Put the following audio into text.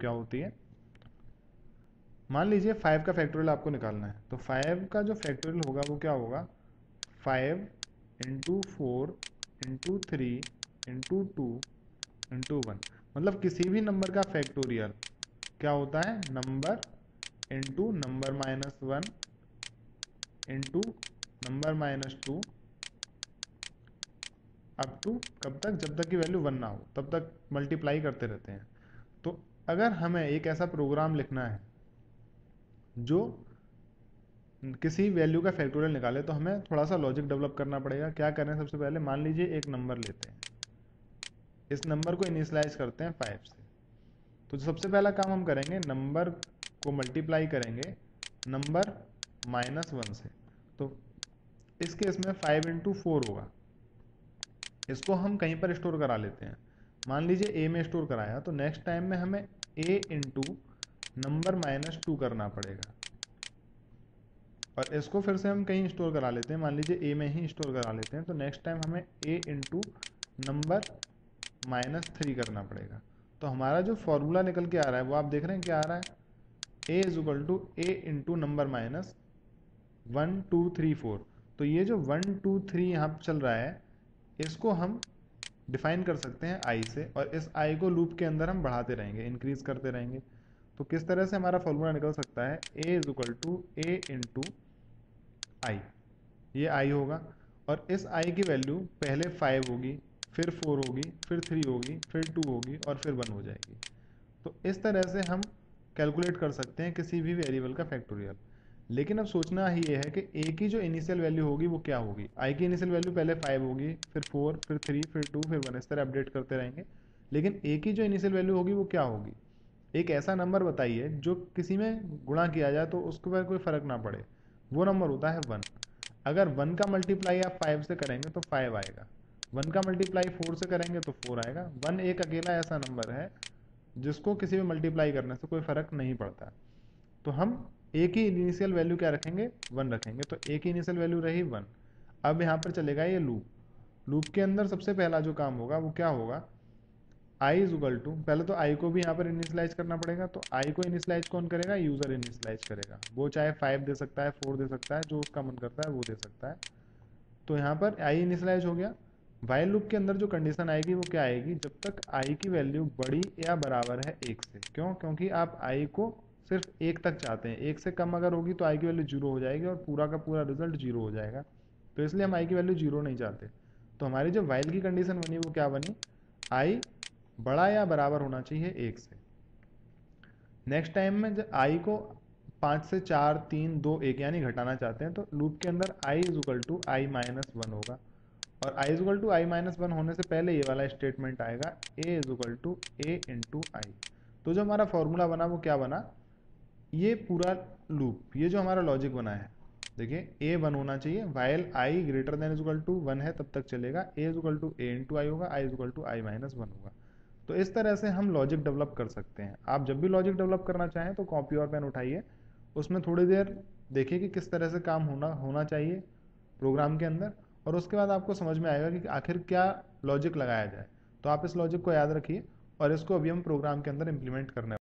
क्या होती है। मान लीजिए 5 का फैक्टोरियल आपको निकालना है, तो 5 का जो फैक्टोरियल होगा वो क्या होगा, 5 इंटू 4 इंटू 3 इंटू 2 इंटू 1। मतलब किसी भी नंबर का फैक्टोरियल क्या होता है, number into number minus 1 into number minus 2 up to कब तक, जब तक की वैल्यू 1 ना हो तब तक मल्टीप्लाई करते रहते हैं। तो अगर हमें एक ऐसा प्रोग्राम लिखना है जो किसी वैल्यू का फैक्टोरियल निकाले, तो हमें थोड़ा सा लॉजिक डेवलप करना पड़ेगा। क्या करें, सबसे पहले मान लीजिए एक नंबर लेते हैं, इस नंबर को इनिशियलाइज करते हैं 5 से। तो सबसे पहला काम हम करेंगे, नंबर को मल्टीप्लाई करेंगे नंबर -1 से। तो इस केस में 5 इंटू 4 होगा। इसको हम कहीं पर स्टोर करा लेते हैं, मान लीजिए ए में स्टोर कराया, तो नेक्स्ट टाइम में हमें ए इंटू नंबर -2 करना पड़ेगा। और इसको फिर से हम कहीं स्टोर करा लेते हैं, मान लीजिए ए में ही स्टोर करा लेते हैं, तो नेक्स्ट टाइम हमें ए इंटू नंबर -3 करना पड़ेगा। तो हमारा जो फॉर्मूला निकल के आ रहा है वो आप देख रहे हैं क्या आ रहा है, A is equal to A into number -1 2 3 4। तो ये जो 1 2 3 यहाँ पर चल रहा है, इसको हम डिफाइन कर सकते हैं आई से, और इस आई को लूप के अंदर हम बढ़ाते रहेंगे, इंक्रीज करते रहेंगे। तो किस तरह से हमारा फॉर्मूला निकल सकता है, A is equal to A into I, ये आई होगा। और इस आई की वैल्यू पहले 5 होगी, फिर 4 होगी, फिर 3 होगी, फिर 2 होगी और फिर 1 हो जाएगी। तो इस तरह से हम कैलकुलेट कर सकते हैं किसी भी वेरिएबल का फैक्टोरियल। लेकिन अब सोचना ही ये है कि ए की जो इनिशियल वैल्यू होगी वो क्या होगी। आई की इनिशियल वैल्यू पहले 5 होगी, फिर 4, फिर 3, फिर 2, फिर 1, इस तरह अपडेट करते रहेंगे। लेकिन ए की जो इनिशियल वैल्यू होगी वो क्या होगी, एक ऐसा नंबर बताइए जो किसी में गुणा किया जाए तो उसके पर कोई फर्क ना पड़े, वो नंबर होता है 1। अगर 1 का मल्टीप्लाई आप 5 से करेंगे तो 5 आएगा, 1 का मल्टीप्लाई 4 से करेंगे तो 4 आएगा। 1 एक अकेला ऐसा नंबर है जिसको किसी भी मल्टीप्लाई करने से कोई फर्क नहीं पड़ता। तो हम ए की इनिशियल वैल्यू क्या रखेंगे, 1 रखेंगे। तो ए की इनिशियल वैल्यू रही 1। अब यहाँ पर चलेगा ये लूप, लूप के अंदर सबसे पहला जो काम होगा वो क्या होगा, आई इज इक्वल टू, पहले तो आई को भी यहाँ पर इनिशियलाइज करना पड़ेगा। तो आई को इनिशियलाइज कौन करेगा, यूजर इनिशियलाइज करेगा। वो चाहे 5 दे सकता है, 4 दे सकता है, जो उसका मन करता है वो दे सकता है। तो यहाँ पर आई इनिशियलाइज हो गया। वाइल लूप के अंदर जो कंडीशन आएगी वो क्या आएगी, जब तक आई की वैल्यू बड़ी या बराबर है 1 से। क्यों, क्योंकि आप आई को सिर्फ 1 तक चाहते हैं, 1 से कम अगर होगी तो आई की वैल्यू 0 हो जाएगी और पूरा का पूरा रिजल्ट 0 हो जाएगा। तो इसलिए हम आई की वैल्यू 0 नहीं चाहते। तो हमारी जो वाइल की कंडीशन बनी वो क्या बनी, आई बड़ा या बराबर होना चाहिए 1 से। नेक्स्ट टाइम में जब आई को 5 से 4 3 2 1 यानी घटाना चाहते हैं, तो लूप के अंदर I is equal to I -1 होगा। और I is equal to I -1 होने से पहले ये वाला स्टेटमेंट आएगा, A is equal to A into I. तो जो हमारा फॉर्मूला बना वो क्या बना, ये पूरा लूप, ये जो हमारा लॉजिक बना है, देखिए ए 1 होना चाहिए, while I greater than is equal to 1 है तब तक चलेगा, A is equal to A into I होगा, I is equal to I -1 होगा। तो इस तरह से हम लॉजिक डेवलप कर सकते हैं। आप जब भी लॉजिक डेवलप करना चाहें तो कॉपी और पेन उठाइए, उसमें थोड़ी देर देखिए कि किस तरह से काम होना चाहिए प्रोग्राम के अंदर, और उसके बाद आपको समझ में आएगा कि आखिर क्या लॉजिक लगाया जाए। तो आप इस लॉजिक को याद रखिए और इसको अभी हम प्रोग्राम के अंदर इम्प्लीमेंट करने